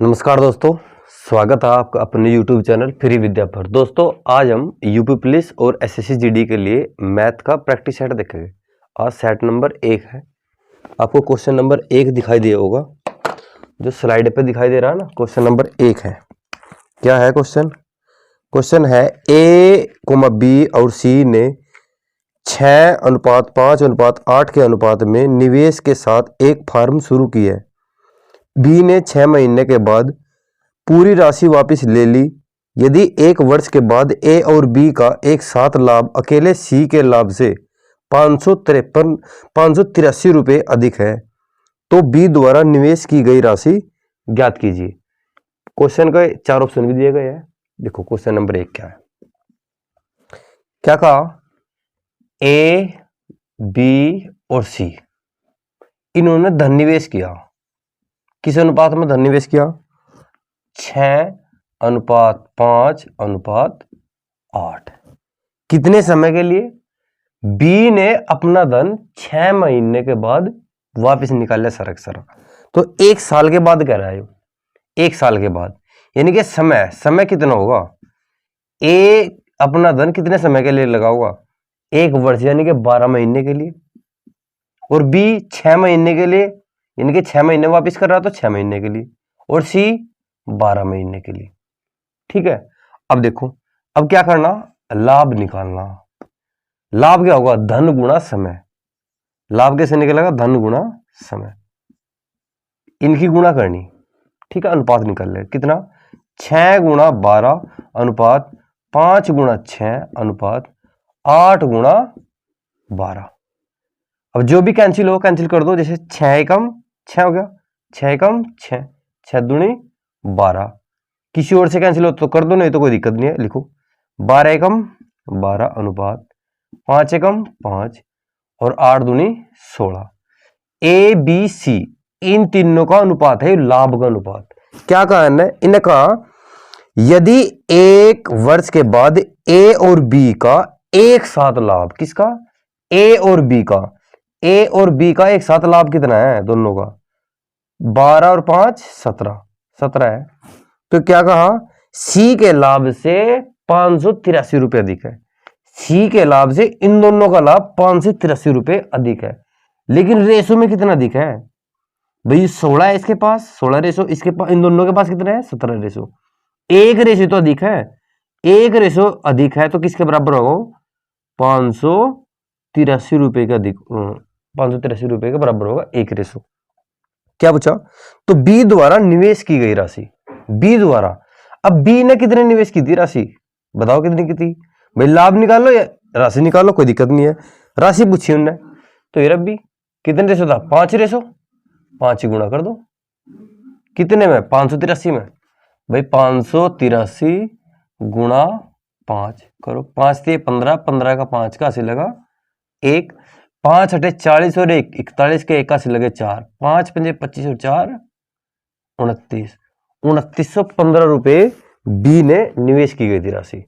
नमस्कार दोस्तों, स्वागत है आपका अपने YouTube चैनल फ्री विद्या पर। दोस्तों आज हम यूपी पुलिस और एसएससी जीडी के लिए मैथ का प्रैक्टिस सेट देखेंगे। आज सेट नंबर 1 है। आपको क्वेश्चन नंबर 1 दिखाई दिया होगा, जो स्लाइड पे दिखाई दे रहा है ना, क्वेश्चन नंबर 1 है। क्या है क्वेश्चन? क्वेश्चन है ए, बी और सी ने 6:5:8 के अनुपात में निवेश के साथ एक फार्म शुरू की है। बी ने 6 महीने के बाद पूरी राशि वापस ले ली। यदि 1 वर्ष के बाद ए और बी का एक साथ लाभ अकेले सी के लाभ से 583 रुपये अधिक है, तो बी द्वारा निवेश की गई राशि ज्ञात कीजिए। क्वेश्चन का 4 ऑप्शन भी दिए गए हैं। देखो क्वेश्चन नंबर 1 क्या है। क्या कहा? ए, बी और सी इन्होंने धन निवेश किया। किस अनुपात में धन निवेश किया? 6:5:8। कितने समय के लिए? बी ने अपना धन 6 महीने के बाद वापस निकाला सरक। तो 1 साल के बाद कह रहा है। 1 साल के बाद यानी कि समय कितना होगा? ए अपना धन कितने समय के लिए लगाओगा? 1 वर्ष यानी कि 12 महीने के लिए, और बी 6 महीने के लिए यानी कि 6 महीने वापस कर रहा तो 6 महीने के लिए, और सी 12 महीने के लिए। ठीक है। अब देखो, अब क्या करना? लाभ निकालना। लाभ क्या होगा? धन गुणा समय। लाभ कैसे निकलेगा? धन गुणा समय। इनकी गुणा करनी। ठीक है, अनुपात निकल ले कितना? 6:12 अनुपात 5:6 अनुपात 8:12। अब जो भी कैंसिल हो कैंसिल कर दो। जैसे 6 एकम 6 हो गया, 6 एकम 6, 6 दूनी 12। किसी और से कैंसिल हो तो कर दो, नहीं तो कोई दिक्कत नहीं है, लिखो 12 एकम 12 अनुपात 5 एकम 5 और 8 दूनी 16। ए बी सी इन तीनों का अनुपात है लाभ का अनुपात। क्या कहा है? इन्हें कहा यदि 1 वर्ष के बाद ए और बी का एक साथ लाभ, किसका? ए और बी का। ए और बी का एक साथ लाभ कितना है? दोनों का 12 और 5 17 है। तो क्या कहा? सी के लाभ से 583 रुपये अधिक है। सी के लाभ से इन दोनों का लाभ 583 रुपये अधिक है। लेकिन रेशो में कितना अधिक है भाई? 16 है इसके पास, 16 रेशो इसके पास, इन दोनों के पास कितना है? 17 रेशो। एक रेशो तो अधिक है, एक रेशो अधिक है तो किसके बराबर होगा? 583 रुपये का अधिक, 583 रुपये के बराबर होगा एक रेशो। क्या पूछा? तो बी द्वारा निवेश की गई राशि। बी द्वारा, अब बी ने कितने निवेश की थी राशि? बताओ कितनी की थी भाई? लाभ निकालो या राशि निकालो, कोई दिक्कत नहीं है। राशि पूछी उनने, तो ये रबी कितने रेशो था? 5 रेशो। 5 ही गुणा कर दो कितने में? 583 में। भाई 583 गुणा 5 करो, 5 से 15, 15 का 5 का 80 लगा 1, 5 × 8 = 40 और 1 41 के 1 का 80 लगे 4, 5 × 5 = 25 और 4 29, 2915 रुपये बी ने निवेश की गई थी राशि।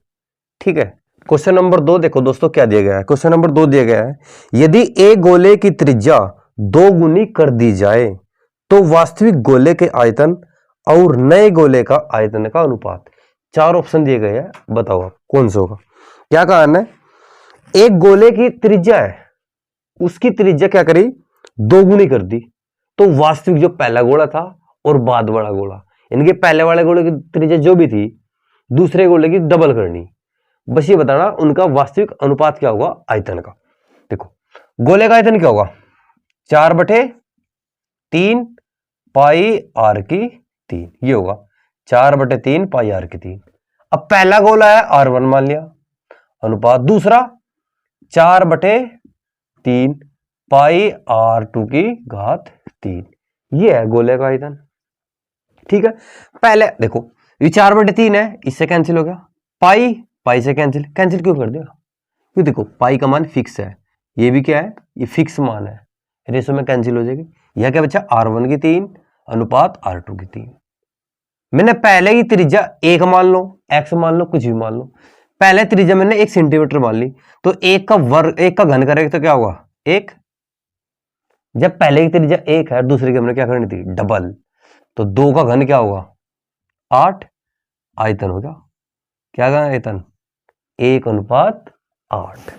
ठीक है। क्वेश्चन नंबर 2 देखो दोस्तों क्या दिया गया है। क्वेश्चन नंबर 2 दिया गया है, यदि एक गोले की त्रिज्या 2 गुनी कर दी जाए तो वास्तविक गोले के आयतन और नए गोले का आयतन का अनुपात। 4 ऑप्शन दिए गए हैं, बताओ आप कौन सा होगा। क्या कहा है? एक गोले की त्रिज्या है, उसकी त्रिज्या क्या करी? 2 गुनी कर दी। तो वास्तविक जो पहला गोला था और बाद वाला गोला, यानी कि पहले वाले गोले की त्रिज्या जो भी थी दूसरे गोले की डबल करनी। बस ये बताना उनका वास्तविक अनुपात क्या होगा आयतन का। देखो गोले का आयतन क्या होगा? 4/3 पाई आर की 3, ये होगा 4/3 पाई आर की 3। अब पहला गोला है R1 मान लिया, अनुपात दूसरा 4/3 पाई R2 की घात 3, ये है गोले का आयतन। ठीक है। पहले देखो ये 4/3 है, इससे कैंसिल हो गया। पाई से कैंसिल क्यों कर दिया? क्यों? देखो पाई का मान फिक्स है, ये भी क्या है? ये फिक्स मान है, रेशो में कैंसिल हो जाएगी। यह क्या बचा? R1 की 3 अनुपात R2 की 3। मैंने पहले ही त्रिज्या 1 मान लो, x मान लो, कुछ भी मान लो। पहले त्रिज्या मैंने 1 सेंटीमीटर मान ली, तो 1 का वर्ग 1 का घन करेगा तो क्या होगा? 1। जब पहले की त्रिज्या 1 है, दूसरे की हमने क्या करनी थी? डबल, तो 2 का घन क्या होगा? 8, आयतन हो गया, क्या गया आयतन 1:8।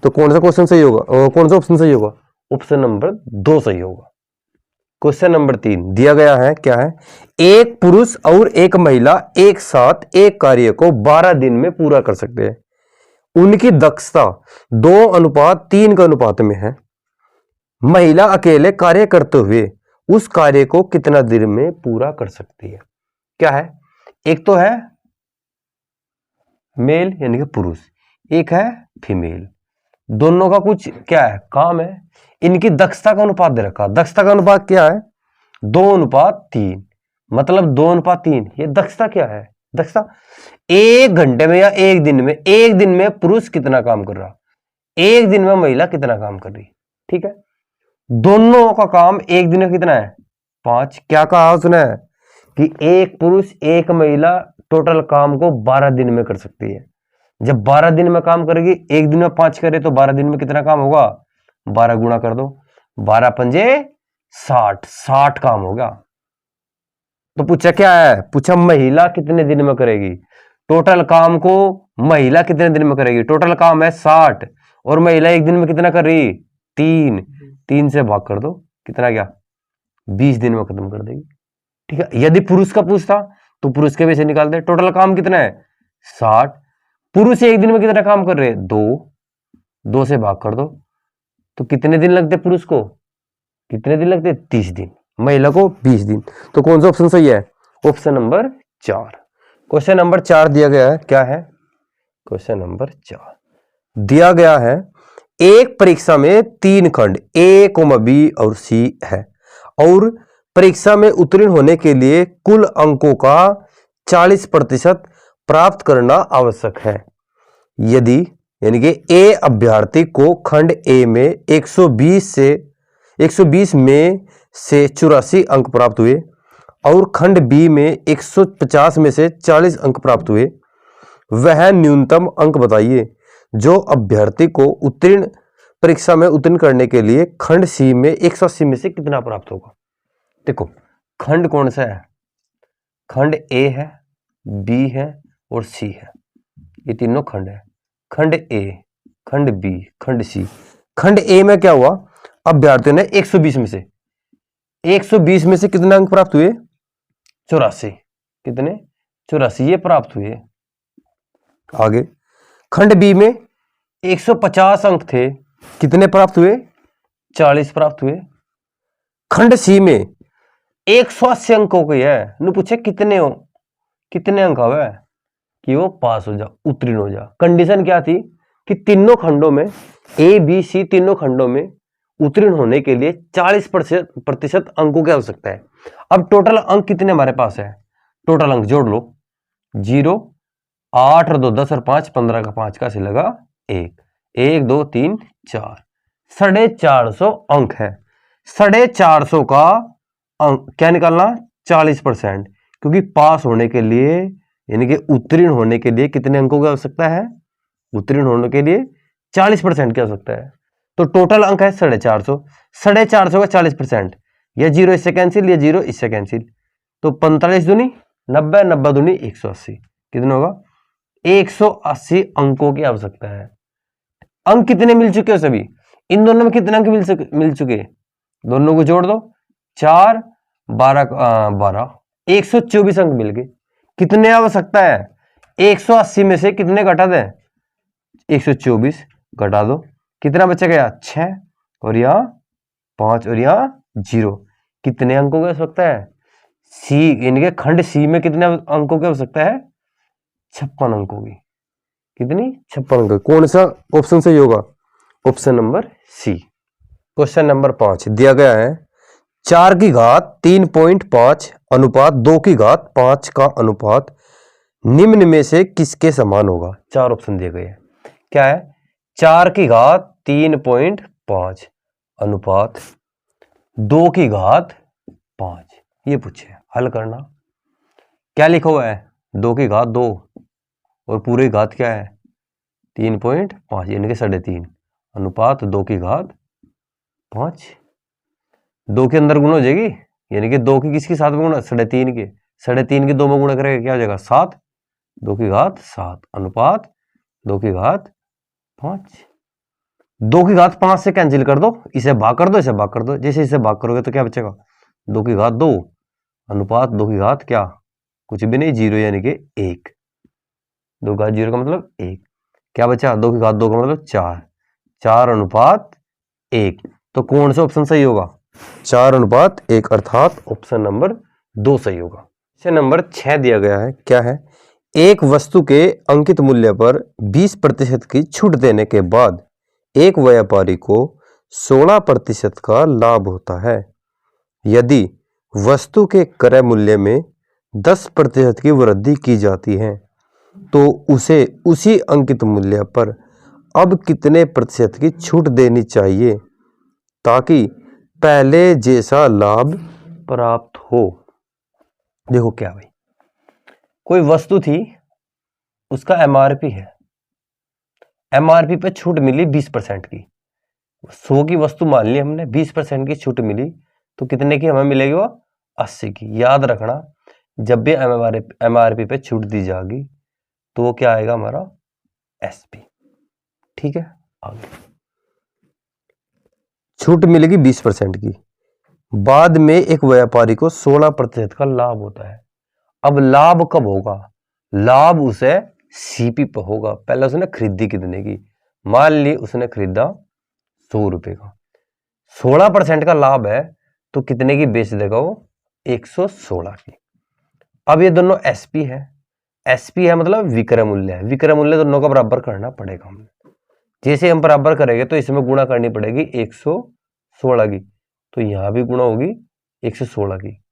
तो कौन सा क्वेश्चन सही होगा और कौन सा ऑप्शन सही होगा? ऑप्शन नंबर 2 सही होगा। क्वेश्चन नंबर 3 दिया गया है, क्या है? एक पुरुष और एक महिला एक साथ एक कार्य को 12 दिन में पूरा कर सकते हैं। उनकी दक्षता 2:3 के अनुपात में है। महिला अकेले कार्य करते हुए उस कार्य को कितना दिन में पूरा कर सकती है? क्या है? एक तो है मेल यानी कि पुरुष, एक है फीमेल, दोनों का कुछ क्या है काम है। इनकी दक्षता का अनुपात दे रखा, दक्षता का अनुपात क्या है 2:3, मतलब 2:3। ये दक्षता क्या है? दक्षता 1 घंटे में या एक दिन में पुरुष कितना काम कर रहा, एक दिन में महिला कितना काम कर रही। ठीक है, दोनों का काम एक दिन में कितना है 5। क्या कहा उसने कि एक पुरुष एक महिला टोटल काम को 12 दिन में कर सकती है। जब 12 दिन में काम करेगी, एक दिन में 5 करे तो 12 दिन में कितना काम होगा? 12 गुणा कर दो, 12 पंजे 60, 60 काम होगा। तो पूछा क्या है? पूछा महिला कितने दिन में करेगी, टोटल काम को महिला कितने दिन में करेगी। टोटल काम है 60 और महिला एक दिन में कितना कर रही 3, 3 से भाग कर दो, कितना गया 20 दिन में खत्म कर देगी। ठीक है, यदि पुरुष का पूछता तो पुरुष के वैसे निकाल दे, टोटल काम कितना है 60, पुरुष एक दिन में कितना काम कर रहे हैं 2, 2 से भाग कर दो तो कितने दिन लगते पुरुष को, कितने दिन लगते 30 दिन, महिला को 20 दिन। तो कौन सा ऑप्शन सही है? Option number 4। क्वेश्चन नंबर 4 दिया गया है, क्या है? क्वेश्चन नंबर 4 दिया गया है, एक परीक्षा में 3 खंड A, B और C है और परीक्षा में उत्तीर्ण होने के लिए कुल अंकों का 40% प्राप्त करना आवश्यक है। यदि यानी कि A अभ्यर्थी को खंड A में 120 में से 84 अंक प्राप्त हुए और खंड B में 150 में से 40 अंक प्राप्त हुए, वह न्यूनतम अंक बताइए जो अभ्यर्थी को परीक्षा में उत्तीर्ण करने के लिए खंड C में 180 में से कितना प्राप्त होगा। देखो खंड कौन सा है, खंड A है, B है और C है, ये तीनों खंड है। खंड A, खंड B, खंड C। खंड A में क्या हुआ, अभ्यर्थियों ने 120 में से कितने अंक प्राप्त हुए 84, कितने 84 ये प्राप्त हुए। आगे खंड B में 150 अंक थे, कितने प्राप्त हुए 40 प्राप्त हुए। खंड C में 180 अंकों की है, न पूछे कितने अंक हुए कि वो पास हो जा, उत्तीर्ण हो जा। कंडीशन क्या थी कि तीनों खंडों में A, B, C तीनों खंडों में उत्तीर्ण होने के लिए 40% अंकों की आवश्यकता है। अब टोटल अंक कितने हमारे पास है, टोटल अंक जोड़ लो 0, 8 और 2 10 और 5 15 का 5 का से लगा 1, 1 2 3 4, 450 अंक है। 450 का अंक क्या निकालना 40%, क्योंकि पास होने के लिए यानी कि उत्तीर्ण होने के लिए कितने अंकों की आवश्यकता है, उत्तीर्ण होने के लिए 40% की आवश्यकता है। तो टोटल अंक है 450, 450 का 40%, या 0 इससे कैंसिल, या 0 इससे कैंसिल, तो 45 दूनी 90, 90 दूनी 180, कितना होगा 180 अंकों की आवश्यकता है। अंक कितने मिल चुके हो सभी, इन दोनों में कितने अंक मिल चुके, दोनों को जोड़ दो 4 12 12 124 अंक मिल गए। कितने आवश्यकता है 180 में से कितने घटा दें 124 घटा दो, कितना बचा गया 6 और यहाँ 5 और यहाँ 0, कितने अंकों की आवश्यकता है सी यानी कि खंड सी में कितने अंकों की आवश्यकता है 56 अंकों की, कितनी 56 अंक। कौन सा ऑप्शन सही होगा, option number C. Question number 5 दिया गया है 4 की घात 3.5 अनुपात 2 की घात 5 का अनुपात निम्न में से किसके समान होगा। 4 ऑप्शन दिए गए हैं, क्या है 4 की घात 3.5 अनुपात 2 की घात 5, ये पूछे हल करना। क्या लिखा हुआ है 2 की घात 2 और पूरी घात क्या है 3.5 यानी कि 3.5 अनुपात 2 की घात 5, 2 के अंदर गुण हो जाएगी यानी कि 2 की किसके साथ में गुणा 3.5 के 3.5 की 2 में गुणा करेगा क्या हो जाएगा 7, 2 की घात 7 अनुपात 2 की घात 5। 2 की घात 5 से कैंसिल कर दो, इसे भाग कर दो, इसे भाग कर दो। जैसे इसे भाग करोगे तो क्या बचेगा 2 की घात 2 अनुपात 2 की घात क्या कुछ भी नहीं 0 यानी कि 1। 2 की घात 0 का मतलब 1। क्या बचा 2 की घात 2 का मतलब 4, 4 अनुपात 1। तो कौन सा ऑप्शन सही होगा 4 अनुपात 1 अर्थात ऑप्शन नंबर 2 सही होगा। क्वेश्चन नंबर 6 दिया गया है, क्या है, एक वस्तु के अंकित मूल्य पर 20% की छूट देने के बाद एक व्यापारी को 16% का लाभ होता है। यदि वस्तु के क्रय मूल्य में 10% की वृद्धि की जाती है तो उसे उसी अंकित मूल्य पर अब कितने प्रतिशत की छूट देनी चाहिए ताकि पहले जैसा लाभ प्राप्त हो। देखो क्या भाई, कोई वस्तु थी, उसका एमआरपी है, एमआरपी पे छूट मिली 20% की। 100 की वस्तु मान ली हमने, 20% की छूट मिली तो कितने की हमें मिलेगी वो 80 की। याद रखना जब भी एमआरपी पे छूट दी जाएगी तो वो क्या आएगा हमारा एसपी। ठीक है, आगे छूट मिलेगी 20% की, बाद में एक व्यापारी को 16% का लाभ होता है। अब लाभ कब होगा, लाभ उसे सीपी पर होगा। पहले उसने खरीदी कितने की, मान ली उसने खरीदा 100 रुपए का, 16% का लाभ है तो कितने की बेच देगा वो 116 की। अब ये दोनों एसपी है, एसपी है मतलब विक्रय मूल्य है, विक्रय मूल्य दोनों का बराबर करना पड़ेगा हमें। जैसे हम बराबर करेंगे तो इसमें गुणा करनी पड़ेगी 116 की, तो यहां भी गुणा होगी 116 की।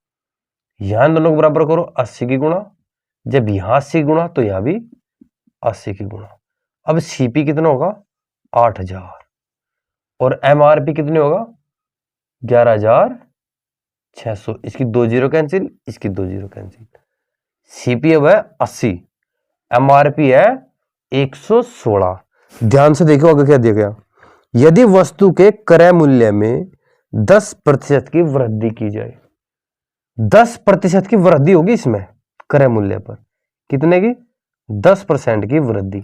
यहां दोनों को बराबर करो 80 की गुणा, जब यहां 80 गुणा तो यहां भी 80 की गुणा। अब सीपी कितना होगा 8000 और एमआरपी कितने होगा 11600। इसकी 2 जीरो कैंसिल, इसकी 2 जीरो कैंसिल। सीपी अब है 80, एमआरपी है 116। ध्यान से देखो आगे क्या दिया गया, यदि वस्तु के क्रय मूल्य में 10% की वृद्धि की जाए, 10% की वृद्धि होगी इसमें क्रय मूल्य पर, कितने की 10% की वृद्धि।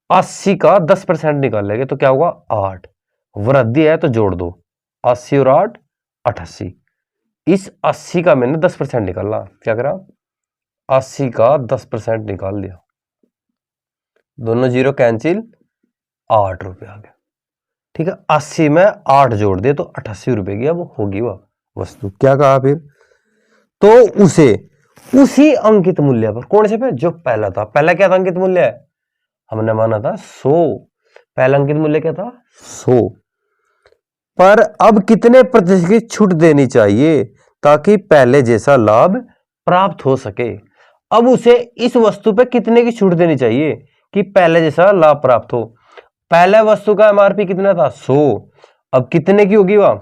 80 का 10% निकाल लेंगे तो क्या होगा 8, वृद्धि है तो जोड़ दो 80 और 8 88। इस 80 का मैंने 10% निकाला, क्या करा 80 का 10% निकाल दिया, दोनों जीरो कैंसिल, 8 रुपए आ गया। ठीक है, 80 में 8 जोड़ दे तो 88 रुपए की अब होगी वह वस्तु। क्या कहा फिर, तो उसे उसी अंकित मूल्य पर, कौन से पे जो पहला था, पहला क्या था अंकित मूल्य है हमने माना था 100, पहला अंकित मूल्य क्या था 100 पर अब कितने प्रतिशत की छूट देनी चाहिए ताकि पहले जैसा लाभ प्राप्त हो सके। अब उसे इस वस्तु पे कितने की छूट देनी चाहिए कि पहले जैसा लाभ प्राप्त हो। पहले वस्तु का एमआरपी कितना था 100, अब कितने की होगी वह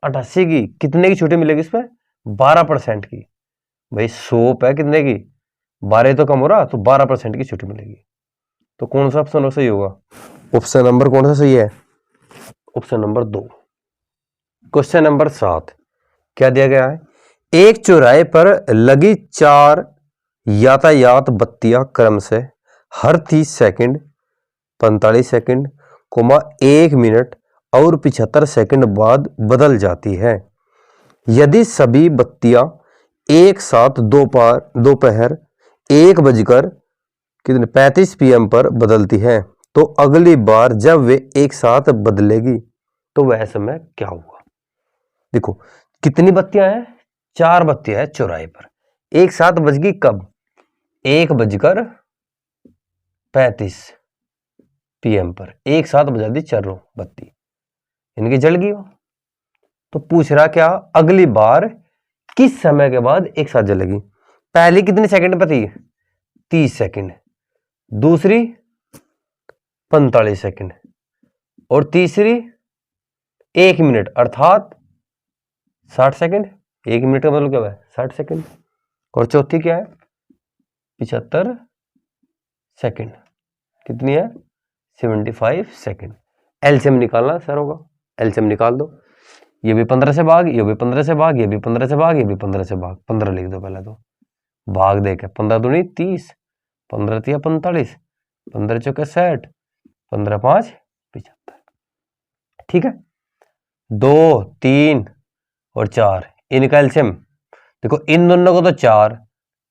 88 की, कितने की छूट मिलेगी इस पे 12% की। भाई 100 पे कितने की 12 तो कम हो रहा, तो 12% की छूट मिलेगी। तो कौन सा ऑप्शन सही होगा, ऑप्शन नंबर कौन सा सही है, ऑप्शन नंबर 2। क्वेश्चन नंबर 7 क्या दिया गया है, एक चौराहे पर लगी 4 यातायात बत्तियां क्रम से हर 30 सेकंड 45 सेकंड, 1 मिनट और 75 सेकंड बाद बदल जाती है। यदि सभी बत्तियां एक साथ दोपहर 1:35 PM पर बदलती है तो अगली बार जब वे एक साथ बदलेगी तो वह समय क्या होगा। देखो कितनी बत्तियां हैं, 4 बत्तियां हैं चौराहे पर, एक साथ बजेगी कब 1:35 PM पर, एक साथ बजा दी चारों बत्ती, इनकी जल गई हो। तो पूछ रहा क्या अगली बार किस समय के बाद एक साथ जलेगी। पहली कितने सेकंड पर थी 30 सेकंड, दूसरी 45 सेकंड और तीसरी 1 मिनट अर्थात 60 सेकंड। 1 मिनट का मतलब क्या है 60 सेकंड। और चौथी क्या है 75 सेकंड, कितनी है 75 सेकंड। एलसीएम निकालना सर होगा, एलसीएम निकाल दो, ये भी 15 से भाग, ये भी 15 से भाग, ये भी 15 से भाग, ये भी 15 से भाग, 15 लिख दो पहले तो भाग दे के 15 दूनी 30, 15 तिया 45, 15 चौके 60, 15 5 75। ठीक है, 2 3 और 4 इनका एलसीएम देखो, इन दोनों को तो 4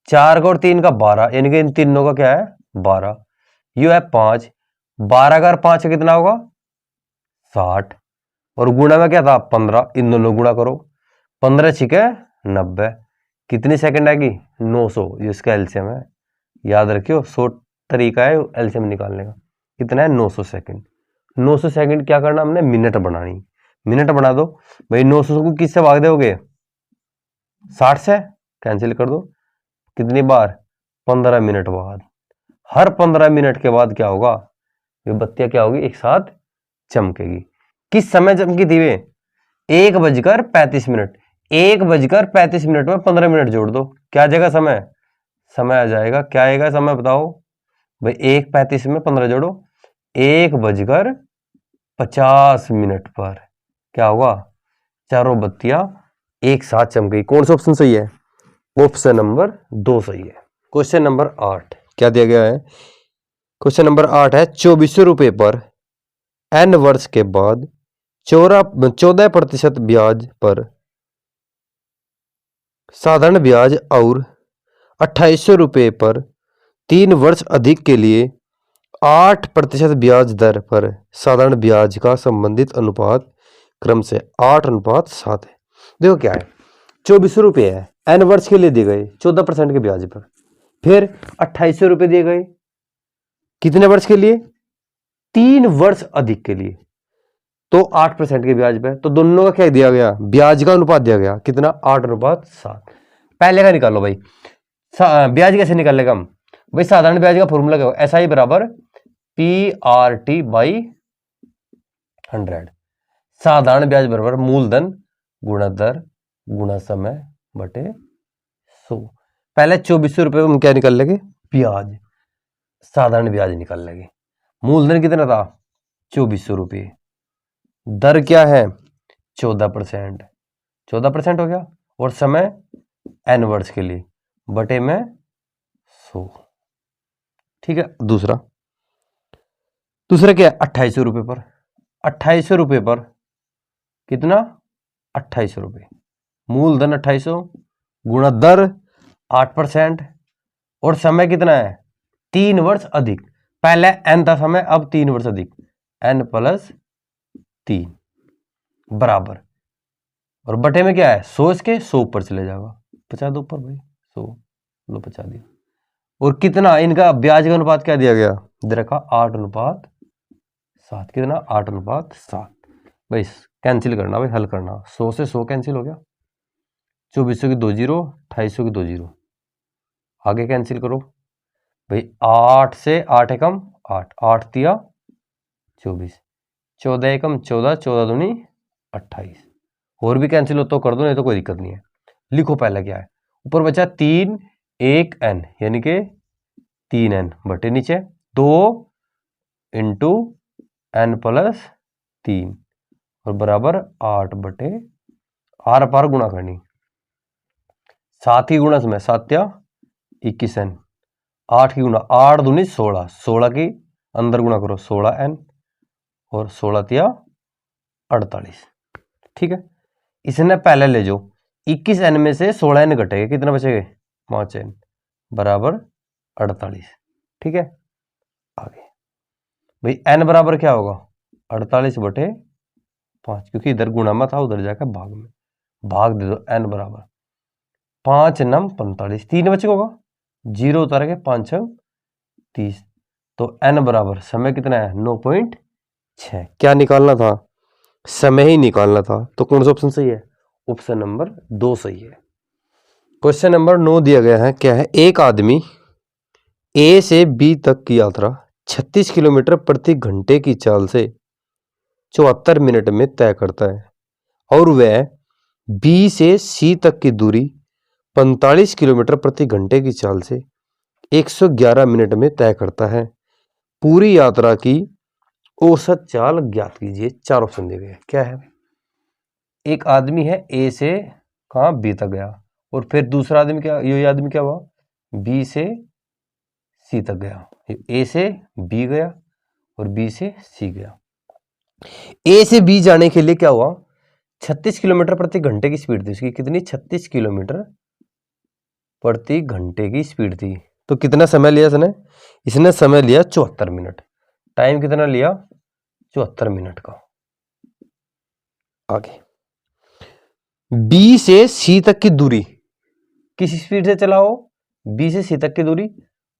का और 3 का 12, यानी कि इन तीनों का क्या है 12। यू है 5, 12 का और 5 का कितना होगा 60, और गुणा में क्या था 15, इन दोनों गुणा करो, 15 छिके 90, कितनी सेकंड आएगी 900, ये इसका एलसीएम है। याद रखियो 100 तरीका है एलसीएम निकालने का, कितना है 900 सेकंड। 900 सेकंड क्या करना हमने, मिनट बनानी, मिनट बना दो भाई। 900 को किससे भाग दोगे 60 से, कैंसिल कर दो, कितनी बार 15 मिनट बाद। हर 15 मिनट के बाद क्या होगा, ये बत्तियां क्या होगी एक साथ चमकेगी। किस समय चमकी थी वे 1:35। 1:35 में 15 मिनट जोड़ दो, क्या जगह समय, समय आ जाएगा, क्या आएगा समय बताओ भाई। 1:35 में 15 जोड़ो, 1:50 पर क्या होगा, चारों बत्तियां एक साथ चमकेगी। कौन सा ऑप्शन सही है, ऑप्शन नंबर 2 सही है। क्वेश्चन नंबर 8 क्या दिया गया है, क्वेश्चन नंबर 8 है 2400 रुपए पर n वर्ष के बाद 14% ब्याज पर साधारण ब्याज और 2800 रुपए पर 3 वर्ष अधिक के लिए 8% ब्याज दर पर साधारण ब्याज का संबंधित अनुपात क्रम से 8:7 है। देखो क्या है, 2400 रुपये है, n वर्ष के लिए दिए गए 14% के ब्याज पर, फिर 2800 रुपये दिए गए कितने वर्ष के लिए, 3 वर्ष अधिक के लिए, तो 8% के ब्याज पे, तो दोनों का क्या दिया गया, ब्याज का अनुपात दिया गया कितना 8:7। पहले का निकालो भाई, ब्याज कैसे निकालेगा हम भाई, साधारण ब्याज का फॉर्मूला क्या होगा, SI बराबर PRT/100। साधारण ब्याज बराबर मूलधन गुणा दर गुणा समय बटे 100। पहले 2400 रुपये हम क्या निकाल लेंगे, ब्याज, साधारण ब्याज निकाल लेंगे। मूलधन कितना था 2400 रुपये, दर क्या है 14%, 14% हो गया, और समय n वर्ष के लिए बटे में 100। ठीक है, दूसरा क्या है 2800 रुपये पर, 2800 रुपये पर कितना 2800 रुपये, मूलधन 2800 गुणा दर 8%, और समय कितना है 3 वर्ष अधिक, पहले n था समय, अब 3 वर्ष अधिक, n+3 बराबर, और बटे में क्या है 100, इसके 100 ऊपर चले जाएगा, 50 दो ऊपर भाई 100 लो 50 दिया, और कितना इनका ब्याज का अनुपात क्या दिया गया, दे रखा 8:7, कितना 8:7 भाई। कैंसिल करना भाई, हल करना, 100 से 100 कैंसिल हो गया, 2400 की 2 जीरो, 2800 की 2 जीरो, आगे कैंसिल करो भाई, 8 से 8 एकम 8, 8 तिया 24, 14 एकम 14, 14 दूनी 28, और भी कैंसिल हो तो कर दो, नहीं तो कोई दिक्कत नहीं है। लिखो पहले क्या है, ऊपर बचा 3 1 n, यानी कि 3n बटे नीचे 2 इंटू n+3 और बराबर 8 बटे आर पार गुणा करनी, 7 की गुणा में 7 या 21n, 8 की गुणा 8 दूनी 16, 16 की अंदर गुणा करो 16n, और 16 तिया 48। ठीक है, इसने पहले ले जाओ, 21n में से 16n घटेगा, कितना बचेगा 5n बराबर 48। ठीक है, आगे भाई n बराबर क्या होगा 48 बटे 5, क्योंकि इधर गुणा में था, उधर जाकर भाग में, भाग दे दो n बराबर 5 9 45, 3 बचे होगा, 0 उतार के 5 6 30, तो n बराबर समय कितना है 9.6। क्या निकालना था, समय ही निकालना था, तो कौन सा ऑप्शन सही है, ऑप्शन नंबर 2 सही है। क्वेश्चन नंबर 9 दिया गया है, क्या है, एक आदमी A से B तक की यात्रा 36 किलोमीटर प्रति घंटे की चाल से 74 मिनट में तय करता है, और वह B से C तक की दूरी 45 किलोमीटर प्रति घंटे की चाल से 111 मिनट में तय करता है। पूरी यात्रा की औसत चाल ज्ञात कीजिए। 4 ऑप्शन दिए गए, क्या है, एक आदमी है A से कहाँ B तक गया, और फिर दूसरा आदमी क्या, ये आदमी क्या हुआ बी से सी तक गया, ए से बी गया और बी से सी गया। ए से बी जाने के लिए क्या हुआ, 36 किलोमीटर प्रति घंटे की स्पीड थी उसकी। कितनी? 36 किलोमीटर प्रति घंटे की स्पीड थी। तो कितना समय लिया इसने? इसने समय लिया 74 मिनट। टाइम कितना लिया? 74 मिनट का। आगे, बी से सी तक की दूरी किस स्पीड से चला हो? बी से सी तक की दूरी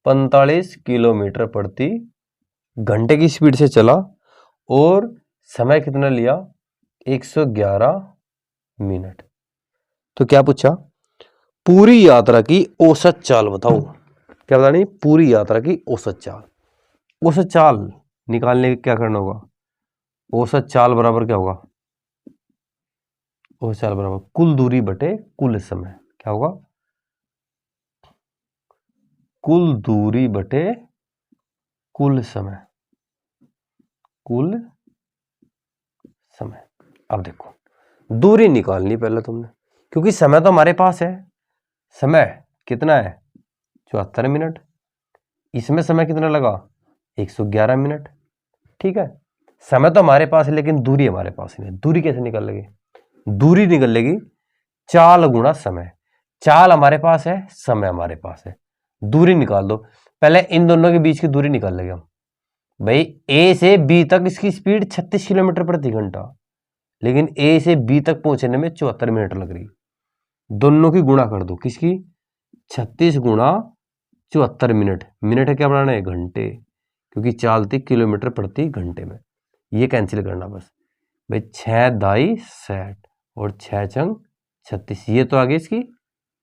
45 किलोमीटर प्रति घंटे की स्पीड से चला और समय कितना लिया? 111 मिनट। तो क्या पूछा? पूरी यात्रा की औसत चाल बताओ। क्या बतानी? पूरी यात्रा की औसत चाल। औसत चाल निकालने के क्या करना होगा? औसत चाल बराबर क्या होगा? औसत चाल बराबर कुल दूरी बटे कुल समय। क्या होगा? कुल दूरी बटे कुल समय। कुल समय। अब देखो, दूरी निकालनी पहले तुमने, क्योंकि समय तो हमारे पास है। समय कितना है? 74 मिनट। इसमें समय कितना लगा? 111 मिनट। ठीक है, समय तो हमारे पास है लेकिन दूरी हमारे पास नहीं है। दूरी कैसे निकल लेगी? दूरी निकल लेगी चाल गुणा समय। चाल हमारे पास है, समय हमारे पास है। दूरी निकाल दो। पहले इन दोनों के बीच की दूरी निकाल लेंगे हम। भाई ए से बी तक इसकी स्पीड 36 किलोमीटर प्रति घंटा, लेकिन ए से बी तक पहुंचने में 74 मिनट लग रही। दोनों की गुणा कर दो। किसकी? 36 गुणा 74 मिनट। मिनट है क्या बनाना है? घंटे, क्योंकि चाल थी किलोमीटर प्रति घंटे में। ये कैंसिल करना बस। भाई 6 दाई 60 और 6 चंग 36। ये तो आगे इसकी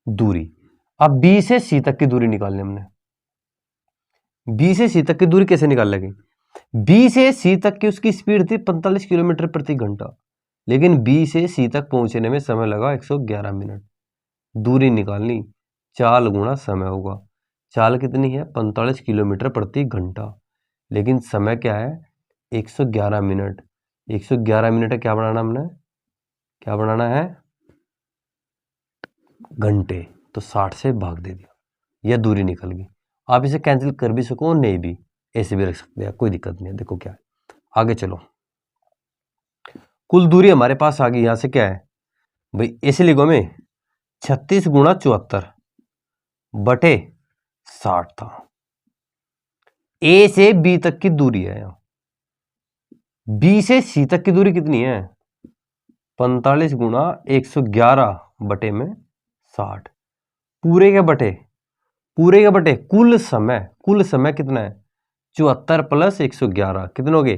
दूरी। अब बी से सी तक की दूरी निकालनी हमने। बी से सी तक की दूरी कैसे निकाल लेंगे? बी से सी तक की उसकी स्पीड थी 45 किलोमीटर प्रति घंटा, लेकिन बी से सी तक पहुंचने में समय लगा 111 मिनट। दूरी निकालनी, चाल गुणा समय होगा। चाल कितनी है? 45 किलोमीटर प्रति घंटा, लेकिन समय क्या है? 111 मिनट। 111 मिनट है, क्या बनाना हमने? क्या बनाना है? घंटे। तो 60 से भाग दे दिया, यह दूरी निकल गई। आप इसे कैंसिल कर भी सको, नहीं भी, ऐसे भी रख सकते हैं, कोई दिक्कत नहीं है। देखो क्या है, आगे चलो। कुल दूरी हमारे पास आ गई। यहां से क्या है भाई? ऐसे लिखो में 36 गुणा 74 बटे 60 था। ए से बी तक की दूरी है। यहां बी से सी तक की दूरी कितनी है? 45 गुणा 111 बटे में 60। पूरे के बटे, पूरे के बटे कुल समय। कुल समय कितना है? 74 प्लस 111 कितने हो गए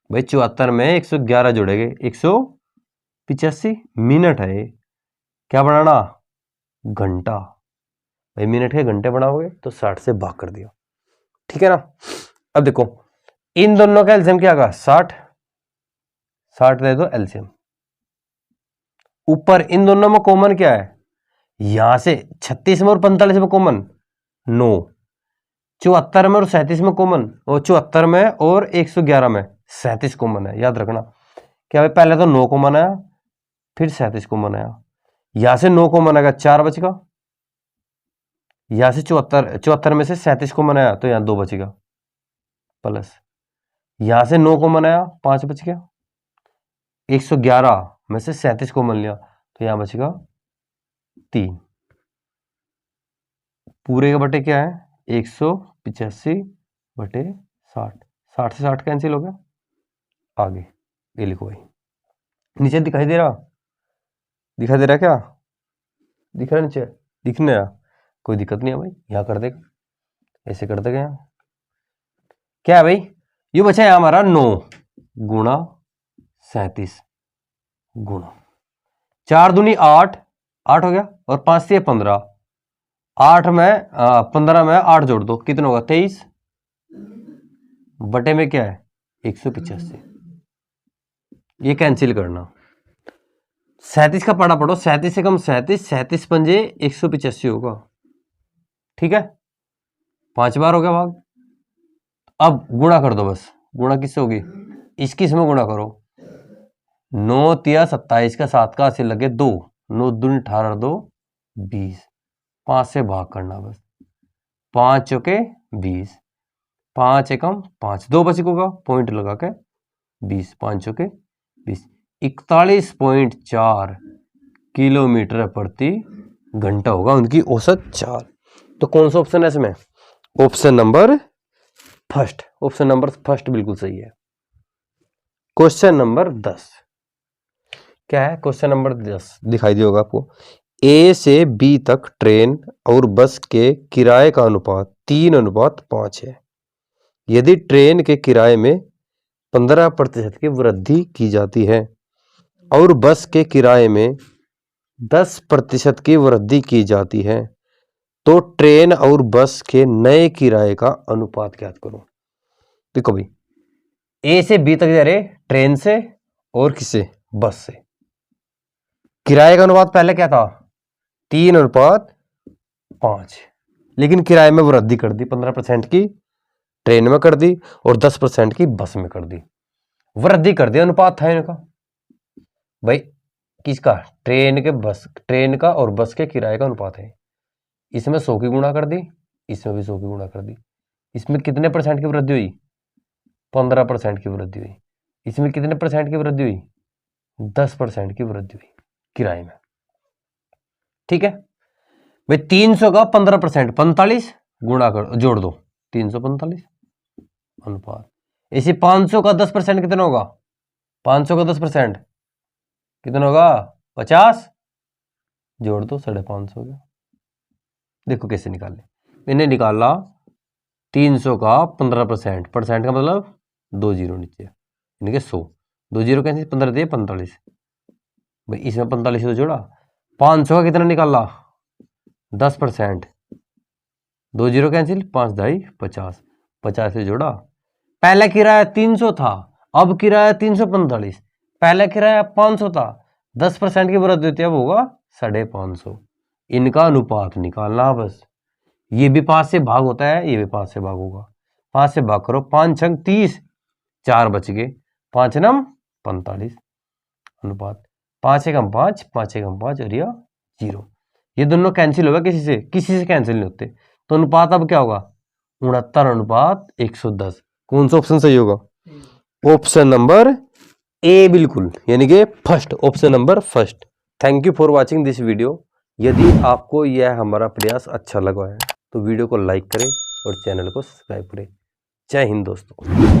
भाई? 74 में 111 जोड़ेंगे 185 मिनट है। क्या बनाना? घंटा। भाई मिनट के घंटे बनाओगे तो 60 से भाग कर दिया। ठीक है ना? अब देखो, इन दोनों का एलसीएम क्या होगा? 60। 60 दे दो एलसीएम। ऊपर इन दोनों में कॉमन क्या है? यहां से 36 में और 45 में कॉमन 9। 74 में और 37 में कॉमन, और 74 में और 111 में 37 कॉमन है। याद रखना क्या भाई? पहले तो 9 कॉमन आया, फिर 37 कॉमन आया। यहां से 9 कॉमन आएगा, 4 बचेगा। यहां से 74 में से 37 कॉमन आया तो यहां 2 बचेगा, प्लस यहां से 9 कॉमन आया, 5 बच गया। 111 में से 37 कॉमन लिया तो यहां बचेगा 3। पूरे का बटे क्या है? 185 बटे 60। 60 से 60 कैंसिल हो गया। आगे ये लिखो भाई। नीचे दिखाई दे रहा? दिखाई दे रहा क्या? दिख रहा नीचे? दिखने रहा? कोई दिक्कत नहीं है भाई, यहां कर देगा, ऐसे कर देगा। यहाँ क्या है भाई? ये बचा है हमारा 9 गुणा 37 गुणा 4 दूनी 8, 8 हो गया, और 5 से 15। 8 में 15 में 8 जोड़ दो, कितना होगा? 23 बटे में क्या है? 185। ये कैंसिल करना। 37 का पढ़ा पढ़ो। 37 से कम 37, 37 पंजे 185 होगा। ठीक है, 5 बार हो गया भाग। अब गुणा कर दो बस। गुणा किससे होगी? 21 में गुणा करो। 9 तिया 27 का 7 का 80 लगे 2। 9 दूनी 18, 2 20। 5 से भाग करना बस। 5 चौके 20, 5 एकम 5, 2 बचे होगा पॉइंट लगा के 20, 5 चौके 20, 41.4 किलोमीटर प्रति घंटा होगा उनकी औसत चाल। तो कौन सा ऑप्शन है इसमें? Option number first, option number first बिल्कुल सही है। क्वेश्चन नंबर 10 क्या है? क्वेश्चन नंबर 10 दिखाई दिया होगा आपको। ए से बी तक ट्रेन और बस के किराए का अनुपात 3:5 है। यदि ट्रेन के किराए में 15% की वृद्धि की जाती है और बस के किराए में 10% की वृद्धि की जाती है तो ट्रेन और बस के नए किराए का अनुपात ज्ञात करो। देखो भाई, ए से बी तक जा रहे ट्रेन से और किससे? बस से। किराए का अनुपात पहले क्या था? 3:5, लेकिन किराए में वृद्धि कर दी, 15% की ट्रेन में कर दी और 10% की बस में कर दी, वृद्धि कर दी। अनुपात था इनका भाई किसका? ट्रेन का और बस के किराए का अनुपात है। इसमें 100 की गुणा कर दी, इसमें भी 100 की गुणा कर दी। इसमें कितने परसेंट की वृद्धि हुई? 15% की वृद्धि हुई। इसमें कितने परसेंट की वृद्धि हुई? 10% की वृद्धि हुई किराए में। ठीक है भाई, 300 का 15%, 45 गुणा कर जोड़ दो, 345 अनुपात। इसी 500 का 10% कितना होगा? 500 का 10% कितना होगा? 50, जोड़ दो 550 का। देखो कैसे निकाले, मैंने निकाला 300 का 15%, परसेंट का मतलब 2 जीरो नीचे, यानी कि 100, 2 जीरो कैसे? 15 दिए 45 भाई, इसमें 45 तो जोड़ा। 500 का कितना निकाला? 10%, 2 जीरो कैंसिल, 5 दाई 50, 50 से जोड़ा। पहला किराया 300 था, अब किराया 345, पहला किराया 500 था, 10% की वृद्धि होती है, अब होगा 550। इनका अनुपात निकालना बस। ये भी 5 से भाग होता है, ये भी 5 से भाग होगा। 5 से भाग करो, 5 छंग 30, 4 बच गए, 5 नम 45 अनुपात 5 एकम 5, 5 एकम 5 और यह 0। ये दोनों कैंसिल होगा, किसी से कैंसिल नहीं होते। तो अनुपात अब क्या होगा? 69:110। कौन सा ऑप्शन सही होगा? ऑप्शन नंबर ए बिल्कुल, यानी कि first, option number first. Thank you for watching this video. यदि आपको यह हमारा प्रयास अच्छा लगा है तो वीडियो को लाइक करें और चैनल को सब्सक्राइब करें। जय हिंद दोस्तों।